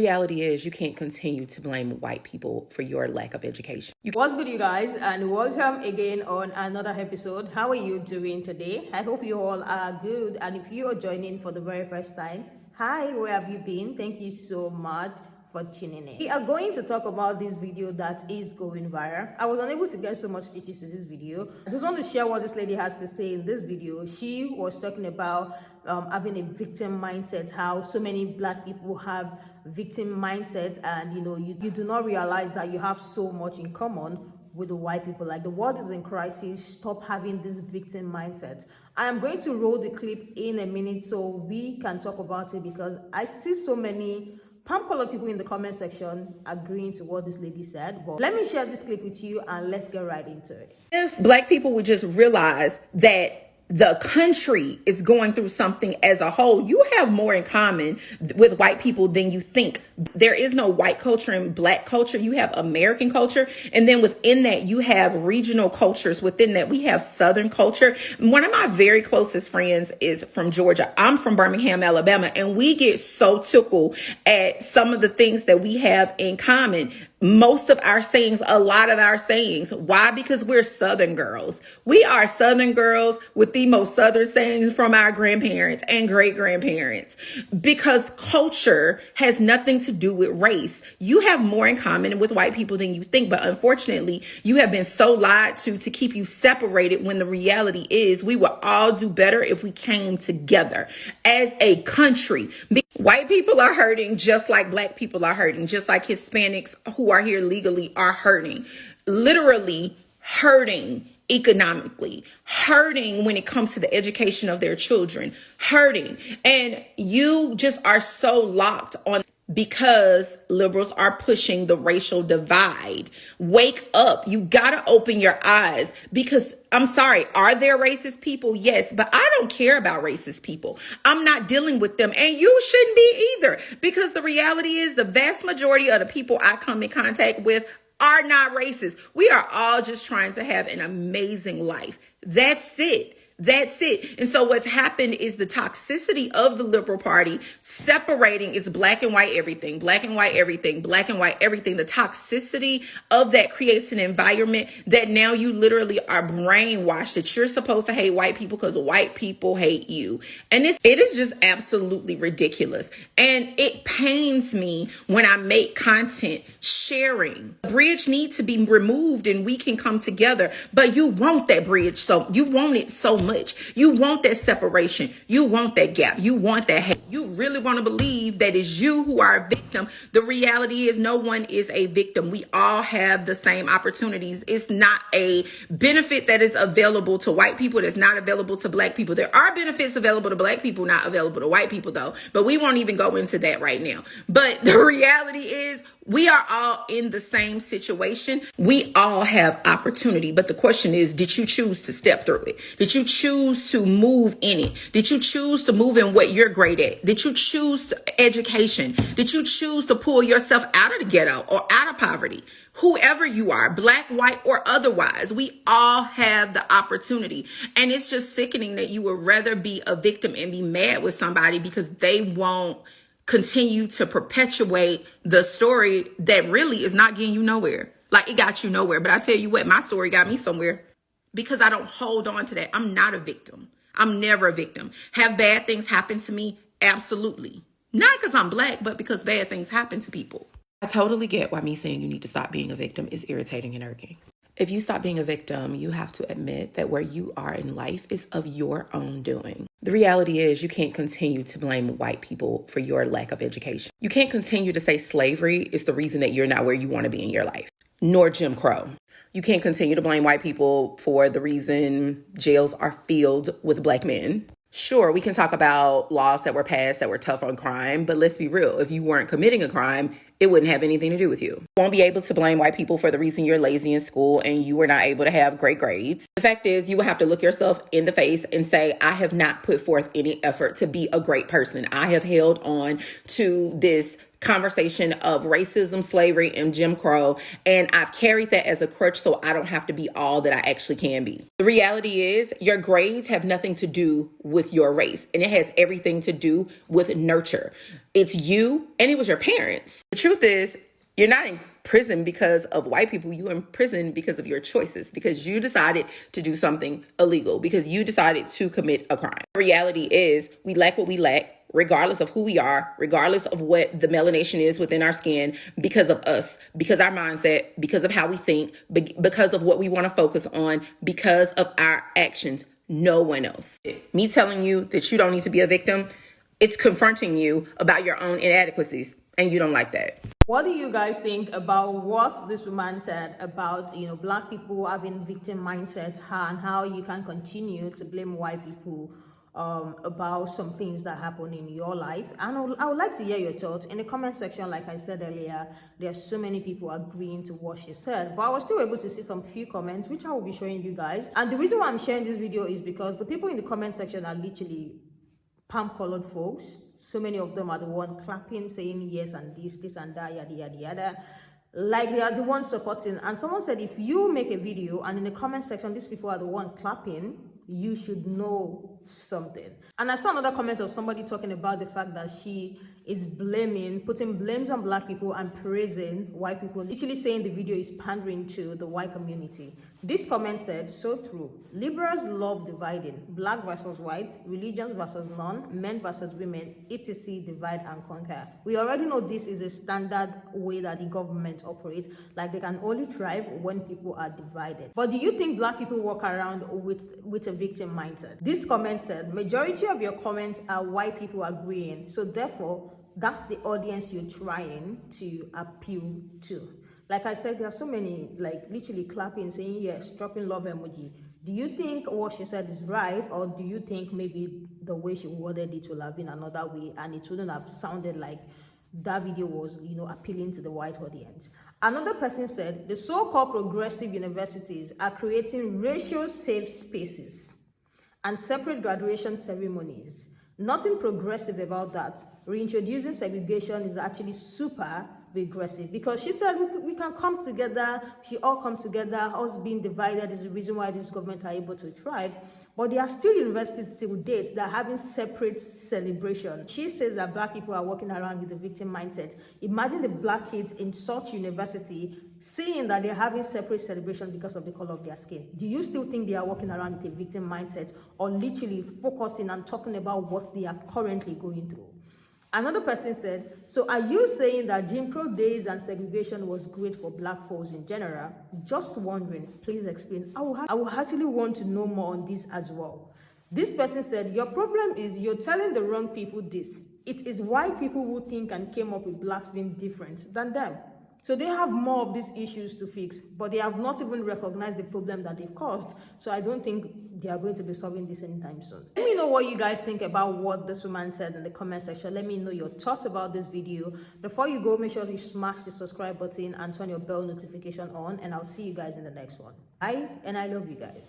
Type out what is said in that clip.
Reality is you can't continue to blame white people for your lack of education. What's good, you guys, and welcome again on another episode. How are you doing today? I hope you all are good, and if you are joining for the very first time, hi, where have you been? Thank you so much for tuning in. We are going to talk about this video that is going viral. I was unable to get so much stitches to this video. I just want to share what this lady has to say in this video. She was talking about having a victim mindset, how so many black people have victim mindset, and you do not realize that you have so much in common with the white people. Like, the world is in crisis. Stop having this victim mindset. I am going to roll the clip in a minute so we can talk about it, because I see so many palm colored people in the comment section agreeing to what this lady said. But let me share this clip with you and let's get right into it. If black people would just realize that the country is going through something as a whole, you have more in common with white people than you think. There is no white culture and black culture. You have American culture. And then within that, you have regional cultures. Within that, we have Southern culture. One of my very closest friends is from Georgia. I'm from Birmingham, Alabama, and we get so tickled at some of the things that we have in common. Most of our sayings, a lot of our sayings. Why? Because we're Southern girls. We are Southern girls with the most Southern sayings from our grandparents and great grandparents. Because culture has nothing to do with race. You have more in common with white people than you think. But unfortunately, you have been so lied to keep you separated, when the reality is we would all do better if we came together as a country. White people are hurting just like black people are hurting, just like Hispanics who are here legally are hurting, literally hurting economically, hurting when it comes to the education of their children, hurting. And you just are so locked on, because liberals are pushing the racial divide. Wake up. You got to open your eyes, because I'm sorry, are there racist people? Yes, but I don't care about racist people. I'm not dealing with them, and you shouldn't be either, because the reality is the vast majority of the people I come in contact with are not racist. We are all just trying to have an amazing life. That's it. That's it. And so what's happened is the toxicity of the liberal party separating its black and white everything, black and white everything, black and white everything. The toxicity of that creates an environment that now you literally are brainwashed that you're supposed to hate white people because white people hate you. And it is just absolutely ridiculous. And it pains me when I make content sharing. The bridge needs to be removed and we can come together. But you want that bridge, so you want it so much. You want that separation. You want that gap. You want that hate. You really want to believe that it's you who are a victim. The reality is no one is a victim. We all have the same opportunities. It's not a benefit that is available to white people that's not available to black people. There are benefits available to black people, not available to white people though. But we won't even go into that right now. But the reality is we are all in the same situation. We all have opportunity. But the question is, did you choose to step through it? Did you choose to move in it? Did you choose to move in what you're great at? Did you choose education? Did you choose to pull yourself out of the ghetto or out of poverty? Whoever you are, black, white, or otherwise, we all have the opportunity. And it's just sickening that you would rather be a victim and be mad with somebody because they won't continue to perpetuate the story that really is not getting you nowhere. Like, it got you nowhere. But I tell you what, my story got me somewhere, because I don't hold on to that. I'm not a victim. I'm never a victim. Have bad things happen to me? Absolutely. Not because I'm black, but because bad things happen to people. I totally get why me saying you need to stop being a victim is irritating and irking. If you stop being a victim, you have to admit that where you are in life is of your own doing. The reality is you can't continue to blame white people for your lack of education. You can't continue to say slavery is the reason that you're not where you want to be in your life, nor Jim Crow. You can't continue to blame white people for the reason jails are filled with black men. Sure, we can talk about laws that were passed that were tough on crime, but let's be real. If you weren't committing a crime, it wouldn't have anything to do with you. You won't be able to blame white people for the reason you're lazy in school and you were not able to have great grades. The fact is, you will have to look yourself in the face and say, I have not put forth any effort to be a great person. I have held on to this conversation of racism, slavery, and Jim Crow. And I've carried that as a crutch so I don't have to be all that I actually can be. The reality is your grades have nothing to do with your race, and it has everything to do with nurture. It's you, and it was your parents. The truth is, you're not in prison because of white people. You're in prison because of your choices, because you decided to do something illegal, because you decided to commit a crime. The reality is we lack what we lack, regardless of who we are, regardless of what the melanation is within our skin, because of us, because our mindset, because of how we think, because of what we want to focus on, because of our actions. No one else. Me telling you that you don't need to be a victim, it's confronting you about your own inadequacies, and you don't like that. What do you guys think about what this woman said about, Black people having victim mindset and how you can continue to blame white people about some things that happen in your life? And I would like to hear your thoughts in the comment section. Like I said earlier, there are so many people agreeing to what she said, but I was still able to see some few comments which I will be showing you guys. And the reason why I'm sharing this video is because the people in the comment section are literally palm-colored folks. So many of them are the one clapping, saying yes and this and that, yada yada yada, like they are the ones supporting. And someone said, if you make a video and in the comment section these people are the one clapping, you should know something. And I saw another comment of somebody talking about the fact that she is putting blames on Black people and praising white people, literally saying the video is pandering to the white community. This comment said, so true. Liberals love dividing. Black versus white, religions versus none, men versus women, etc. Divide and conquer. We already know this is a standard way that the government operates. Like they can only thrive when people are divided. But do you think Black people walk around with a victim mindset? This comment said, majority of your comments are white people agreeing. So therefore, that's the audience you're trying to appeal to. Like I said, there are so many, like literally clapping, saying yes, dropping love emoji. Do you think what she said is right, or do you think maybe the way she worded it will have been another way and it wouldn't have sounded like that video was, appealing to the white audience? Another person said, the so-called progressive universities are creating racial safe spaces and separate graduation ceremonies. Nothing progressive about that. Reintroducing segregation is actually super regressive, because she said we can come together, we all come together. Us being divided is the reason why this government are able to thrive. But there are still universities till date that are having separate celebration. She says that Black people are walking around with a victim mindset. Imagine the Black kids in such university saying that they're having separate celebration because of the color of their skin. Do you still think they are walking around with a victim mindset, or literally focusing and talking about what they are currently going through? Another person said, so are you saying that Jim Crow days and segregation was great for Black folks in general? Just wondering, please explain. I will actually want to know more on this as well. This person said, your problem is you're telling the wrong people this. It is white people who think and came up with Blacks being different than them. So they have more of these issues to fix, but they have not even recognized the problem that they've caused. So I don't think they are going to be solving this anytime soon. Let me know what you guys think about what this woman said in the comment section. Let me know your thoughts about this video. Before you go, make sure you smash the subscribe button and turn your bell notification on, and I'll see you guys in the next one. Bye, and I love you guys.